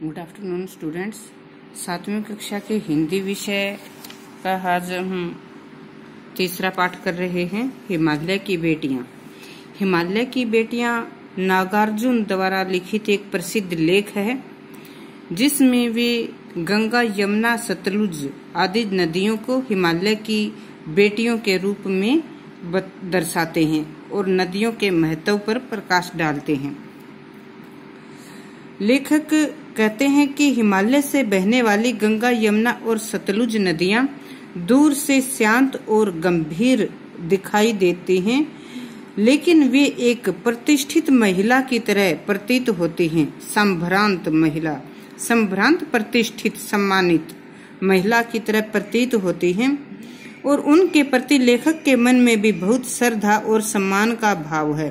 Good afternoon students. 7वीं कक्षा के हिंदी विषय का आज हम तीसरा पाठ कर रहे हैं, हिमालय की बेटियां। हिमालय की बेटियां नागार्जुन द्वारा लिखित एक प्रसिद्ध लेख है, जिसमें वे गंगा, यमुना, सतलुज आदि नदियों को हिमालय की बेटियों के रूप में दर्शाते हैं और नदियों के महत्व पर प्रकाश डालते हैं। लेखक कहते हैं कि हिमालय से बहने वाली गंगा, यमुना और सतलुज नदियां दूर से शांत और गंभीर दिखाई देती हैं, लेकिन वे एक प्रतिष्ठित महिला की तरह प्रतीत होती हैं। संभ्रांत, प्रतिष्ठित, सम्मानित महिला की तरह प्रतीत होती हैं और उनके प्रति लेखक के मन में भी बहुत श्रद्धा और सम्मान का भाव है।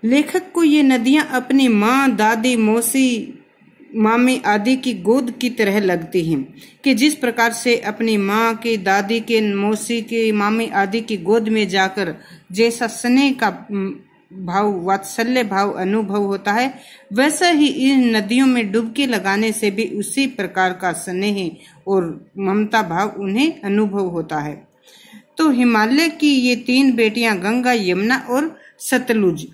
लेखक को ये नदियां अपनी माँ, दादी, मौसी, मामी आदि की गोद की तरह लगती हैं कि जिस प्रकार से अपनी माँ के, दादी के, मौसी के, मामी आदि की गोद में जाकर जैसा स्नेह का भाव, वात्सल्य भाव अनुभव होता है, वैसा ही इन नदियों में डुबकी लगाने से भी उसी प्रकार का स्नेह और ममता भाव उन्हें अनुभव होता है। तो हिमालय की ये 3 बेटियां गंगा, यमुना और सतलुज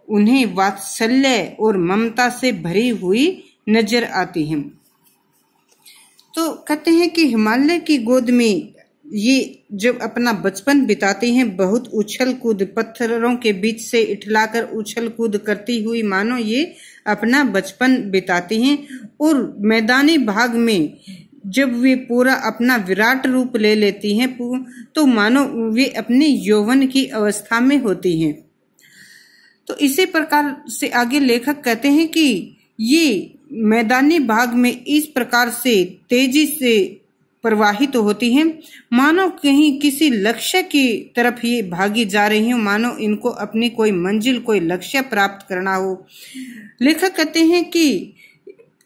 उन्हें वात्सल्य और ममता से भरी हुई नजर आती हैं। तो कहते हैं कि हिमालय की गोद में ये जब अपना बचपन बिताती हैं, बहुत उछल कूद, पत्थरों के बीच से इठलाकर उछल कूद करती हुई मानो ये अपना बचपन बिताती हैं, और मैदानी भाग में जब वे पूरा अपना विराट रूप ले लेती हैं तो मानो वे अपने यौवन की अवस्था में होती हैं। तो इसी प्रकार से आगे लेखक कहते हैं कि ये मैदानी भाग में इस प्रकार से तेजी से प्रवाहित होती हैं, मानो कहीं किसी लक्ष्य की तरफ ये भागी जा रही हो, मानो इनको अपनी कोई मंजिल, कोई लक्ष्य प्राप्त करना हो। लेखक कहते हैं कि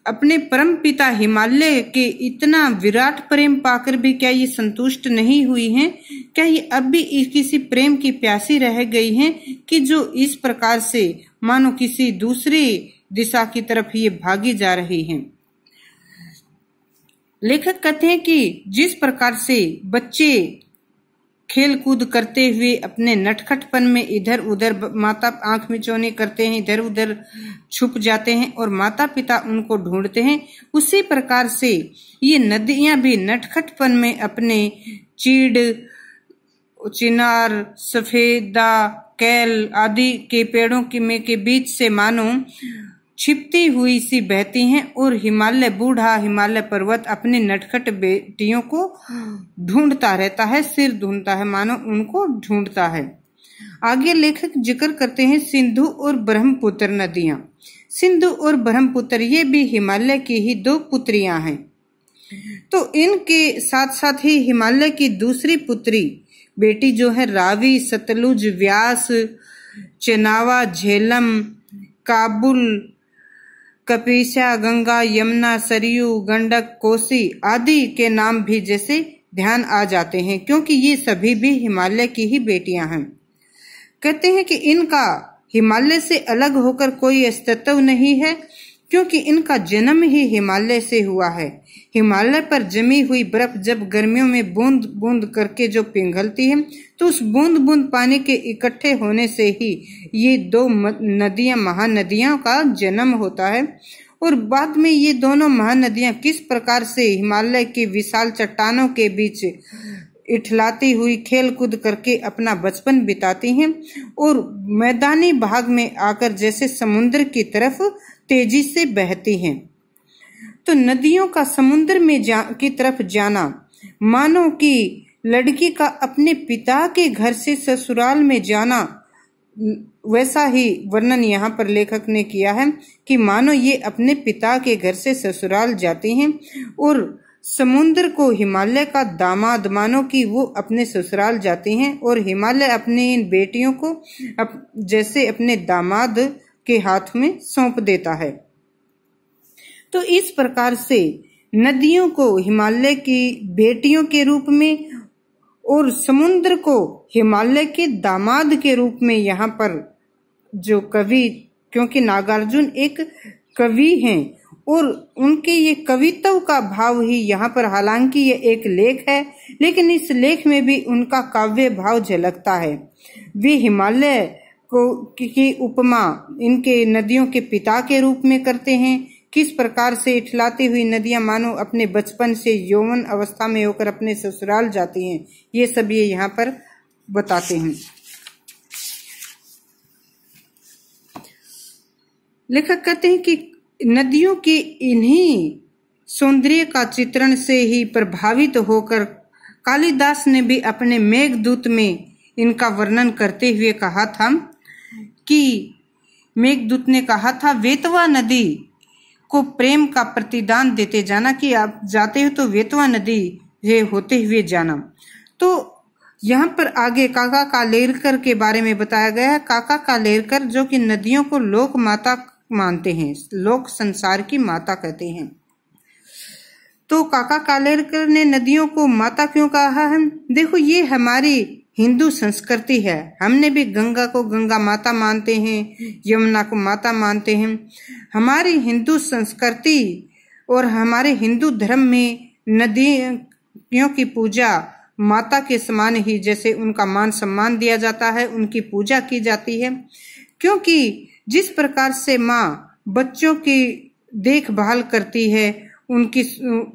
अपने परम पिता हिमालय के इतना विराट प्रेम पाकर भी क्या ये संतुष्ट नहीं हुई हैं? क्या ये अब भी किसी प्रेम की प्यासी रह गई हैं कि जो इस प्रकार से मानो किसी दूसरी दिशा की तरफ ये भागी जा रही हैं? लेखक कहते हैं कि जिस प्रकार से बच्चे खेल कूद करते हुए अपने नटखटपन में इधर उधर माता आंख मिचौनी करते हैं, इधर उधर छुप जाते हैं और माता पिता उनको ढूंढते हैं, उसी प्रकार से ये नदियां भी नटखटपन में अपने चीड़, चिनार, सफेदा, कैल आदि के पेड़ों के बीच से मानो छिपती हुई सी बहती हैं, और हिमालय पर्वत अपने नटखट बेटियों को ढूंढता रहता है, सिर ढूंढता है, मानो उनको ढूंढता है। आगे लेखक जिक्र करते हैं सिंधु और ब्रह्मपुत्र नदियां। सिंधु और ब्रह्मपुत्र ये भी हिमालय की ही 2 पुत्रियां हैं। तो इनके साथ साथ ही हिमालय की दूसरी पुत्री बेटी जो है रावी, सतलुज, व्यास, चेनावा, झेलम, काबुल, कपिशा, गंगा, यमुना, सरयू, गंडक, कोसी आदि के नाम भी जैसे ध्यान आ जाते हैं, क्योंकि ये सभी भी हिमालय की ही बेटियां हैं। कहते हैं कि इनका हिमालय से अलग होकर कोई अस्तित्व नहीं है, क्योंकि इनका जन्म ही हिमालय से हुआ है। हिमालय पर जमी हुई बर्फ जब गर्मियों में बूंद बूंद करके जो पिघलती है, तो उस बूंद बूंद पानी के इकट्ठे होने से ही ये 2 नदियां, महानदियों का जन्म होता है। और बाद में ये दोनों महानदियां किस प्रकार से हिमालय की विशाल चट्टानों के बीच इठलाती हुई खेल कूद करके अपना बचपन बिताती हैं, और मैदानी भाग में आकर जैसे समुद्र की तरफ तेजी से बहती हैं। तो नदियों का समुद्र में की तरफ जाना मानो कि लड़की का अपने पिता के घर से ससुराल में जाना, वैसा ही वर्णन यहाँ पर लेखक ने किया है कि मानो ये अपने पिता के घर से ससुराल जाती हैं, और समुद्र को हिमालय का दामाद मानो कि वो अपने ससुराल जाती हैं, और हिमालय अपनी इन बेटियों को जैसे अपने दामाद के हाथ में सौंप देता है। तो इस प्रकार से नदियों को हिमालय की बेटियों के रूप में और समुद्र को हिमालय के दामाद के रूप में यहाँ पर जो कवि, क्योंकि नागार्जुन एक कवि हैं और उनके ये कविताओं का भाव ही यहाँ पर, हालांकि ये एक लेख है लेकिन इस लेख में भी उनका काव्य भाव झलकता है। वे हिमालय की उपमा इनके नदियों के पिता के रूप में करते हैं। किस प्रकार से इठलाती हुई नदियां मानो अपने बचपन से यौवन अवस्था में होकर अपने ससुराल जाती हैं, ये सब ये यहाँ पर बताते हैं। लेखक कहते हैं कि नदियों के इन्हीं सौंदर्य का चित्रण से ही प्रभावित होकर कालिदास ने भी अपने मेघदूत में इनका वर्णन करते हुए कहा था कि मेघदूत ने कहा था, वेतवा नदी को प्रेम का प्रतिदान देते जाना, कि आप जाते हो तो वेतवा नदी ये होते हुए जाना। तो यहाँ पर आगे काका कालेरकर के बारे में बताया गया है। काका कालेरकर जो कि नदियों को लोक माता मानते हैं, लोक संसार की माता कहते हैं। तो काका कालेरकर ने नदियों को माता क्यों कहा है? देखो, ये हमारी हिंदू संस्कृति है। हमने भी गंगा को गंगा माता मानते हैं, यमुना को माता मानते हैं। हमारी हिंदू संस्कृति और हमारे हिंदू धर्म में नदियों की पूजा माता के समान ही, जैसे उनका मान सम्मान दिया जाता है, उनकी पूजा की जाती है। क्योंकि जिस प्रकार से माँ बच्चों की देखभाल करती है, उनकी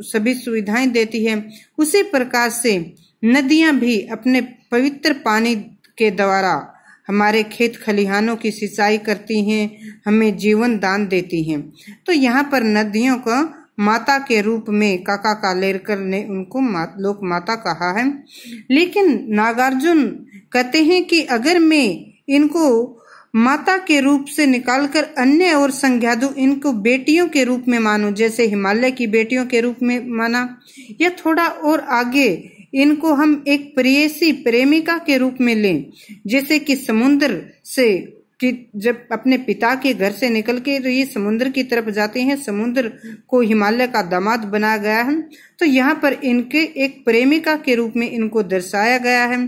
सभी सुविधाएं देती है, उसी प्रकार से नदियां भी अपने पवित्र पानी के द्वारा हमारे खेत खलिहानों की सिंचाई करती हैं, हमें जीवन दान देती हैं। तो यहाँ पर नदियों को माता के रूप में काका कालेरकर ने उनको लोक माता कहा है। लेकिन नागार्जुन कहते हैं कि अगर मैं इनको माता के रूप से निकालकर अन्य और संज्ञा दूं, इनको बेटियों के रूप में मानूं, जैसे हिमालय की बेटियों के रूप में माना, या थोड़ा और आगे इनको हम एक प्रेयसी प्रेमिका के रूप में लें, जैसे कि समुद्र से कि जब अपने पिता के घर से निकल के ये समुद्र की तरफ जाते हैं, समुद्र को हिमालय का दामाद बनाया गया है, तो यहाँ पर इनके एक प्रेमिका के रूप में इनको दर्शाया गया है।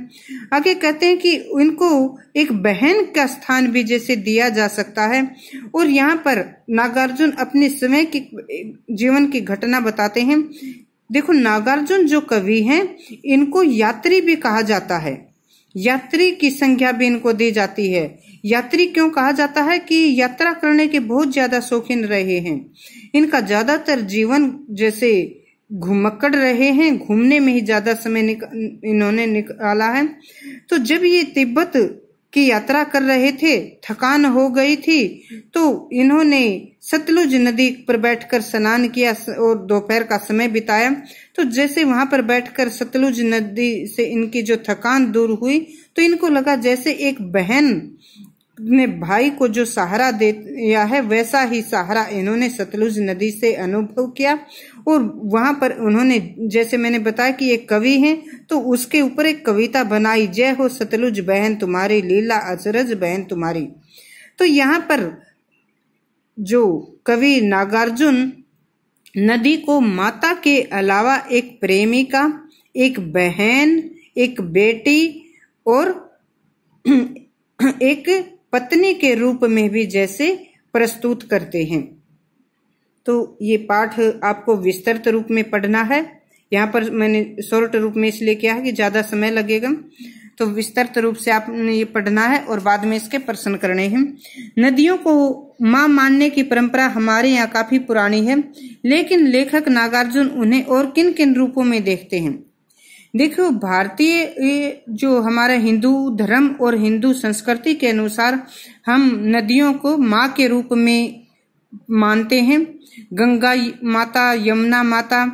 आगे कहते हैं कि इनको एक बहन का स्थान भी जैसे दिया जा सकता है। और यहाँ पर नागार्जुन अपने समय की जीवन की घटना बताते हैं। देखो, नागार्जुन जो कवि हैं, इनको यात्री भी कहा जाता है, यात्री की संज्ञा भी इनको दी जाती है। यात्री क्यों कहा जाता है? कि यात्रा करने के बहुत ज्यादा शौकीन रहे हैं। इनका ज्यादातर जीवन जैसे घुमक्कड़ रहे हैं, घूमने में ही ज्यादा समय इन्होंने निकाला है। तो जब ये तिब्बत की यात्रा कर रहे थे, थकान हो गई थी, तो इन्होंने सतलुज नदी पर बैठकर स्नान किया और दोपहर का समय बिताया। तो जैसे वहां पर बैठकर सतलुज नदी से इनकी जो थकान दूर हुई, तो इनको लगा जैसे एक बहन ने भाई को जो सहारा दिया है, वैसा ही सहारा इन्होंने सतलुज नदी से अनुभव किया। और वहां पर उन्होंने, जैसे मैंने बताया कि एक कवि हैं, तो उसके ऊपर एक कविता बनाई, जय हो सतलुज बहन तुम्हारी, लीला अचरज बहन तुम्हारी। तो यहाँ पर जो कवि नागार्जुन नदी को माता के अलावा एक प्रेमिका, एक बहन, एक बेटी और एक पत्नी के रूप में भी जैसे प्रस्तुत करते हैं। तो ये पाठ आपको विस्तृत रूप में पढ़ना है। यहाँ पर मैंने शॉर्ट रूप में इसलिए किया है कि ज्यादा समय लगेगा, तो विस्तृत रूप से आपने ये पढ़ना है और बाद में इसके प्रश्न करने हैं। नदियों को मां मानने की परंपरा हमारे यहाँ काफी पुरानी है, लेकिन लेखक नागार्जुन उन्हें और किन किन रूपों में देखते हैं। देखो, भारतीय जो हमारा हिंदू धर्म और हिंदू संस्कृति के अनुसार हम नदियों को माँ के रूप में मानते हैं, गंगा माता, यमुना माता,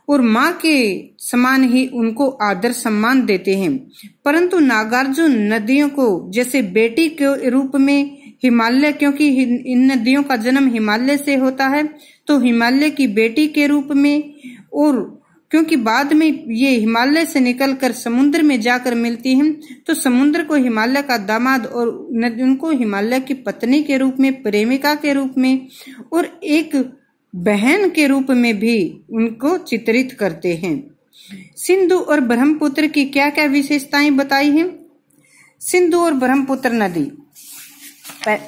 और माँ के समान ही उनको आदर सम्मान देते हैं। परंतु नागार्जुन नदियों को जैसे बेटी के रूप में, हिमालय, क्योंकि इन नदियों का जन्म हिमालय से होता है, तो हिमालय की बेटी के रूप में, और क्योंकि बाद में ये हिमालय से निकलकर समुद्र में जाकर मिलती हैं, तो समुद्र को हिमालय का दामाद और उनको हिमालय की पत्नी के रूप में, प्रेमिका के रूप में और एक बहन के रूप में भी उनको चित्रित करते हैं। सिंधु और ब्रह्मपुत्र की क्या क्या विशेषताएं बताई हैं? सिंधु और ब्रह्मपुत्र नदी,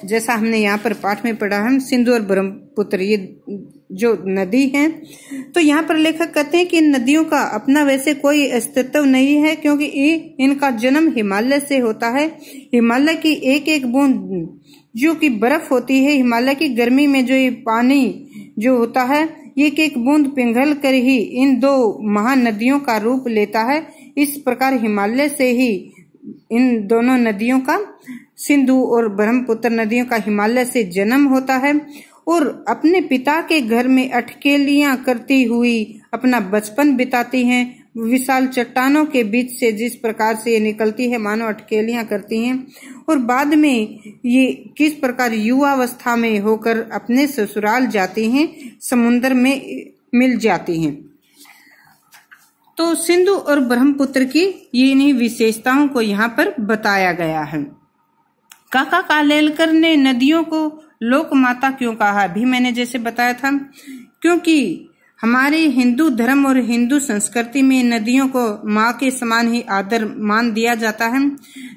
जैसा हमने यहाँ पर पाठ में पढ़ा है, सिंधु और ब्रह्मपुत्र ये जो नदी है। तो यहाँ पर लेखक कहते हैं कि इन नदियों का अपना वैसे कोई अस्तित्व नहीं है, क्योंकि इनका जन्म हिमालय से होता है। हिमालय की एक एक बूंद जो कि बर्फ होती है, हिमालय की गर्मी में जो ये पानी जो होता है, एक एक बूंद पिघल कर ही इन दो महानदियों का रूप लेता है। इस प्रकार हिमालय से ही इन दोनों नदियों का, सिंधु और ब्रह्मपुत्र नदियों का हिमालय से जन्म होता है और अपने पिता के घर में अटकेलियां करती हुई अपना बचपन बिताती हैं। विशाल चट्टानों के बीच से जिस प्रकार से ये निकलती है मानो अटकेलियां करती हैं, और बाद में ये किस प्रकार युवावस्था में होकर अपने ससुराल जाती हैं, समुद्र में मिल जाती हैं। तो सिंधु और ब्रह्मपुत्र की ये इन्हीं विशेषताओं को यहाँ पर बताया गया है। काका कालेलकर ने नदियों को लोक माता क्यों कहा? अभी मैंने जैसे बताया था, क्योंकि हमारे हिंदू धर्म और हिंदू संस्कृति में नदियों को माँ के समान ही आदर मान दिया जाता है।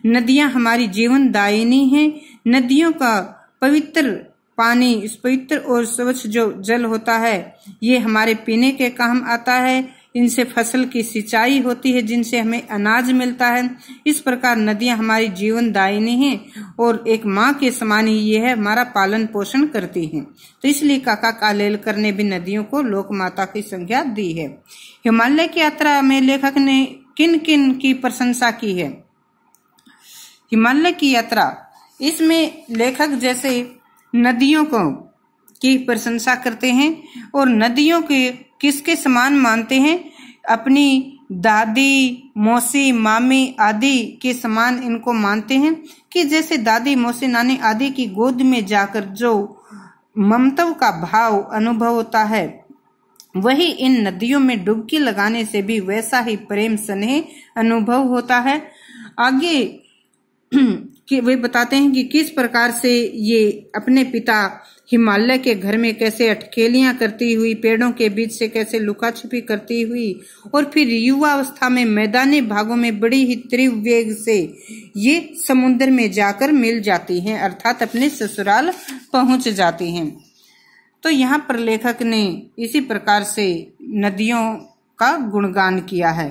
नदियाँ हमारी जीवन दायिनी हैं। नदियों का पवित्र पानी, इस पवित्र और स्वच्छ जो जल होता है, ये हमारे पीने के काम आता है। इनसे फसल की सिंचाई होती है, जिनसे हमें अनाज मिलता है। इस प्रकार नदियां हमारी जीवन दायिनी हैं और एक माँ के समान ही ये है, हमारा पालन पोषण करती हैं। तो इसलिए काका कालेलकर ने भी नदियों को लोक माता की संज्ञा दी है। हिमालय की यात्रा में लेखक ने किन किन की प्रशंसा की है? हिमालय की यात्रा, इसमें लेखक जैसे नदियों को की प्रशंसा करते हैं और नदियों के किसके समान मानते हैं? अपनी दादी, मौसी, मामी आदि के समान इनको मानते हैं, कि जैसे दादी, मौसी, नानी आदि की गोद में जाकर जो ममता का भाव अनुभव होता है, वही इन नदियों में डुबकी लगाने से भी वैसा ही प्रेम स्नेह अनुभव होता है। आगे कि वे बताते हैं कि किस प्रकार से ये अपने पिता हिमालय के घर में कैसे अटकेलियां करती हुई, पेड़ों के बीच से कैसे लुका छिपी करती हुई, और फिर युवावस्था में मैदानी भागों में बड़ी ही तीव्र वेग से ये समुद्र में जाकर मिल जाती हैं, अर्थात अपने ससुराल पहुंच जाती हैं। तो यहाँ पर लेखक ने इसी प्रकार से नदियों का गुणगान किया है।